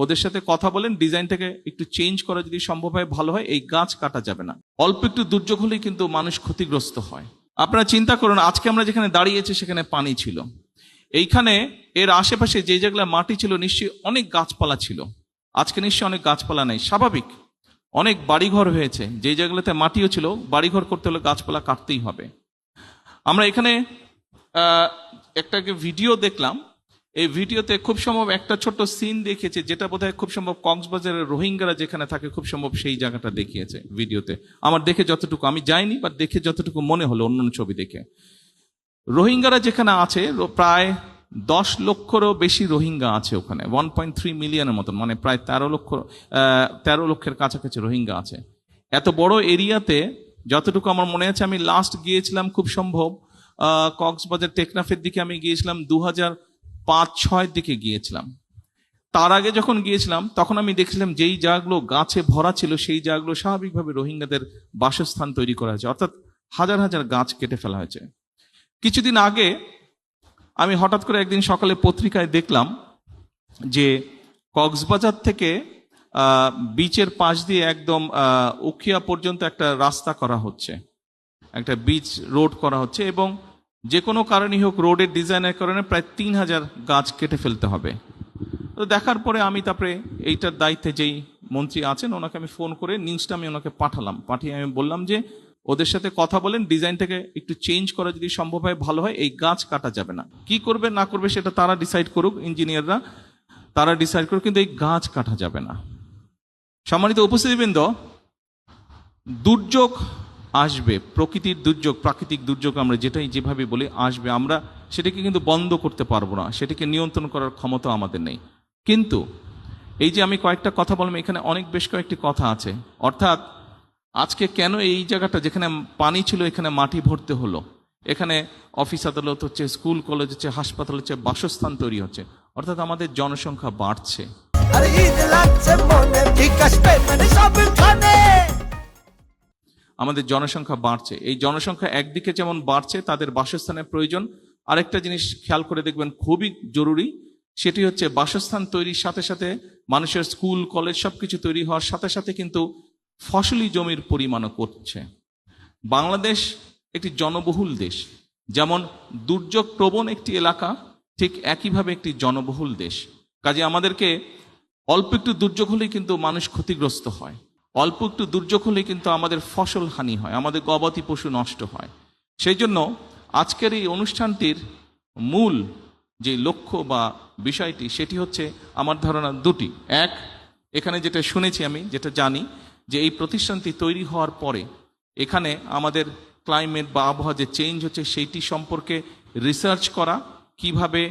ওদের সাথে কথা বলেন, ডিজাইনটাকে একটু চেঞ্জ করা যদি সম্ভব হয় ভালো হয়, এই গাছ কাটা যাবে না। অল্প একটু দুর্যোগ হলেই কিন্তু মানুষ ক্ষতিগ্রস্ত হয়। আপনারা চিন্তা করুন, আজকে আমরা যেখানে দাঁড়িয়েছি সেখানে পানি ছিল, এইখানে এর আশেপাশে যে যেগুলো মাটি ছিল নিশ্চয়ই অনেক গাছপালা ছিল, আজকে নিশ্চয়ই অনেক গাছপালা নেই। স্বাভাবিক, অনেক বাড়িঘর হয়েছে, যে জায়গাগুলোতে মাটিও ছিল, বাড়িঘর করতে হলে গাছপালা কাটতেই হবে। আমরা এখানে একটা ভিডিও দেখলাম, এই ভিডিওতে খুব সম্ভব একটা ছোট্ট সিন দেখিয়েছে, যেটা বোধহয় খুব সম্ভব কক্সবাজারের রোহিঙ্গারা যেখানে থাকে খুব সম্ভব সেই জায়গাটা দেখিয়েছে ভিডিওতে। আমার দেখে যতটুকু, আমি যাইনি, বা দেখে যতটুকু মনে হলো অন্য ছবি দেখে, রোহিঙ্গারা যেখানে আছে প্রায় 10 লক্ষেরও বেশি রোহিঙ্গা আছে ওখানে, 1.3 মিলিয়নের মতন, মানে প্রায় 13 লক্ষের কাছাকাছি রোহিঙ্গা আছে এত বড় এরিয়াতে। যতটুকু আমার মনে আছে, আমি লাস্ট গিয়েছিলাম খুব সম্ভব কক্সবাজার টেকনাফের দিকে আমি গিয়েছিলাম 2005-06 দিকে গিয়েছিলাম। তার আগে যখন গিয়েছিলাম তখন আমি দেখছিলাম যেই জায়গাগুলো গাছে ভরা ছিল সেই জায়গাগুলো স্বাভাবিকভাবে রোহিঙ্গাদের বাসস্থান তৈরি করা হয়েছে, অর্থাৎ হাজার হাজার গাছ কেটে ফেলা হয়েছে। কিছুদিন আগে আমি হঠাৎ করে একদিন সকালে পত্রিকায় দেখলাম যে কক্সবাজার থেকে বিচের পাশ দিয়ে একদম উখিয়া পর্যন্ত একটা রাস্তা করা হচ্ছে, একটা বিচ রোড করা হচ্ছে, এবং যে কোনো কারণেই হোক রোডের ডিজাইনের কারণে প্রায় 3000 গাছ কেটে ফেলতে হবে। তো দেখার পরে আমি তারপরে এইটার দায়িত্বে যেই মন্ত্রী আছেন ওনাকে আমি ফোন করে নিউজটা আমি ওনাকে পাঠিয়ে আমি বললাম যে ওদের সাথে কথা বলেন, ডিজাইনটাকে একটু চেঞ্জ করা যদি সম্ভব হয় ভালো হয়, এই গাছ কাটা যাবে না। কি করবে না করবে সেটা তারা ডিসাইড করুক, ইঞ্জিনিয়াররা তারা ডিসাইড করুক, কিন্তু এই গাছ কাটা যাবে না। সম্মানিত উপস্থিতিবৃন্দ, দুর্যোগ আসবে, প্রকৃতির দুর্যোগ, প্রাকৃতিক দুর্যোগ আমরা যেটাই যেভাবে বলি আসবে, আমরা সেটাকে কিন্তু বন্ধ করতে পারবো না, সেটাকে নিয়ন্ত্রণ করার ক্ষমতা আমাদের নেই। কিন্তু এই যে আমি কয়েকটা কথা বললাম, এখানে বেশ কয়েকটি কথা আছে। অর্থাৎ আজকে কেন এই জায়গাটা যেখানে পানি ছিল এখানে মাটি ভরতে হলো, এখানে অফিস আদালত হচ্ছে, স্কুল কলেজ হচ্ছে, হাসপাতাল হচ্ছে, বাসস্থান তৈরি হচ্ছে, অর্থাৎ আমাদের জনসংখ্যা বাড়ছে। আমাদের জনসংখ্যা বাড়ছে, এই জনসংখ্যা একদিকে যেমন বাড়ছে তাদের বাসস্থানের প্রয়োজন, আরেকটা জিনিস খেয়াল করে দেখবেন খুবই জরুরি, সেটি হচ্ছে বাসস্থান তৈরির সাথে সাথে মানুষের স্কুল কলেজ সবকিছু তৈরি হওয়ার সাথে সাথে কিন্তু ফসলি জমির পরিমাণও করছে। বাংলাদেশ একটি জনবহুল দেশ, যেমন দুর্যোগ প্রবণ একটি এলাকা, ঠিক একইভাবে একটি জনবহুল দেশ। কাজে আমাদেরকে অল্প একটু দুর্যোগ হলেই কিন্তু মানুষ ক্ষতিগ্রস্ত হয়, অল্প একটু দুর্যোগ হলেই কিন্তু আমাদের ফসল হানি হয়, আমাদের গবাদি পশু নষ্ট হয়। সেই জন্য আজকের এই অনুষ্ঠানটির মূল যে লক্ষ্য বা বিষয়টি সেটি হচ্ছে আমার ধারণা দুটি। এক, এখানে যেটা শুনেছি আমি, যেটা জানি, যে এই প্রতিষ্ঠানটি তৈরি হওয়ার পরে এখানে আমাদের ক্লাইমেট বা আবহাওয়া যে চেঞ্জ হচ্ছে সেইটি সম্পর্কে রিসার্চ করা, কিভাবে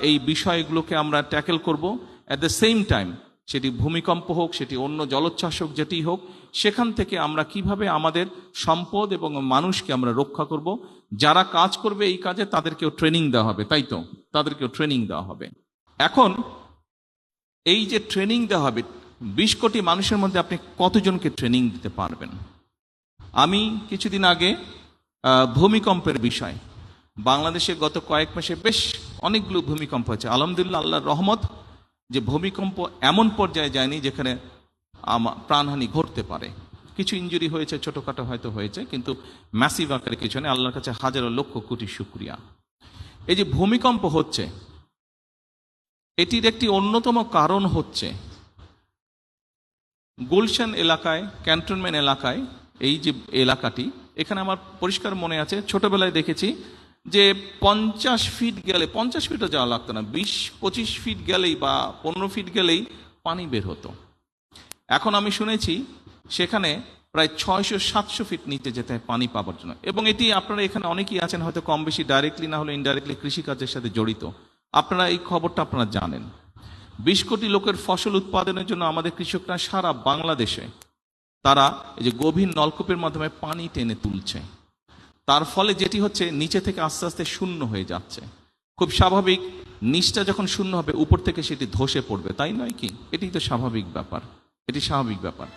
এই বিষয়গুলোকে আমরা ট্যাকেল করব। অ্যাট দ্য সেম টাইম সেটি ভূমিকম্প হোক, সেটি অন্য জলোচ্ছ্বাস হোক, যেটি হোক, সেখান থেকে আমরা কিভাবে আমাদের সম্পদ এবং মানুষকে আমরা রক্ষা করব। যারা কাজ করবে এই কাজে তাদেরকেও ট্রেনিং দেওয়া হবে, তাই তো, তাদেরকেও ট্রেনিং দেওয়া হবে। এখন এই যে ট্রেনিং দেওয়া হবে, 20 কোটি মানুষের মধ্যে আপনি কতজনকে ট্রেনিং দিতে পারবেন? আমি কিছুদিন আগে ভূমিকম্পের বিষয়, বাংলাদেশে গত কয়েক মাসে বেশ অনেকগুলো ভূমিকম্প হয়েছে, আলহামদুলিল্লাহ, আল্লাহর রহমত, যে ভূমিকম্প এমন পর্যায়ে যায়নি যেখানে প্রাণহানি ঘটতে পারে। কিছু ইনজুরি হয়েছে, ছোটখাটো হয়তো হয়েছে, কিন্তু ম্যাসিভ আকারে কিছু নেই। আল্লাহর কাছে হাজারো লক্ষ কোটি শুকরিয়া। এই যে ভূমিকম্প হচ্ছে, এটির একটি অন্যতম কারণ হচ্ছে গুলশান এলাকায়, ক্যান্টনমেন্ট এলাকায়, এই যে এলাকাটি, এখানে আমার পরিষ্কার মনে আছে ছোটবেলায় দেখেছি যে 50 ফিট গেলে, 50 ফিটও যাওয়া লাগতো না, 20-25 ফিট গেলেই বা 15 ফিট গেলেই পানি বের হতো। এখন আমি শুনেছি সেখানে প্রায় 600-700 ফিট নিচে যেতে হয় পানি পাবার জন্য। এবং এটি আপনারা এখানে অনেকেই আছেন হয়তো কম বেশি ডাইরেক্টলি না হলে ইনডাইরেক্টলি কৃষিকাজের সাথে জড়িত, আপনারা এই খবরটা আপনারা জানেন। 20 কোটি লোকের ফসল উৎপাদনের জন্য আমাদের কৃষকরা সারা বাংলাদেশে তারা এই যে গভীর নলকূপের মাধ্যমে পানি টেনে তুলছে, তার ফলে যেটি হচ্ছে নিচে থেকে আস্তে আস্তে শূন্য হয়ে যাচ্ছে। খুব স্বাভাবিক, নিচটা যখন শূন্য হবে উপর থেকে সেটি ধসে পড়বে, তাই নয় কি? এটি তো স্বাভাবিক ব্যাপার, এটি স্বাভাবিক ব্যাপার।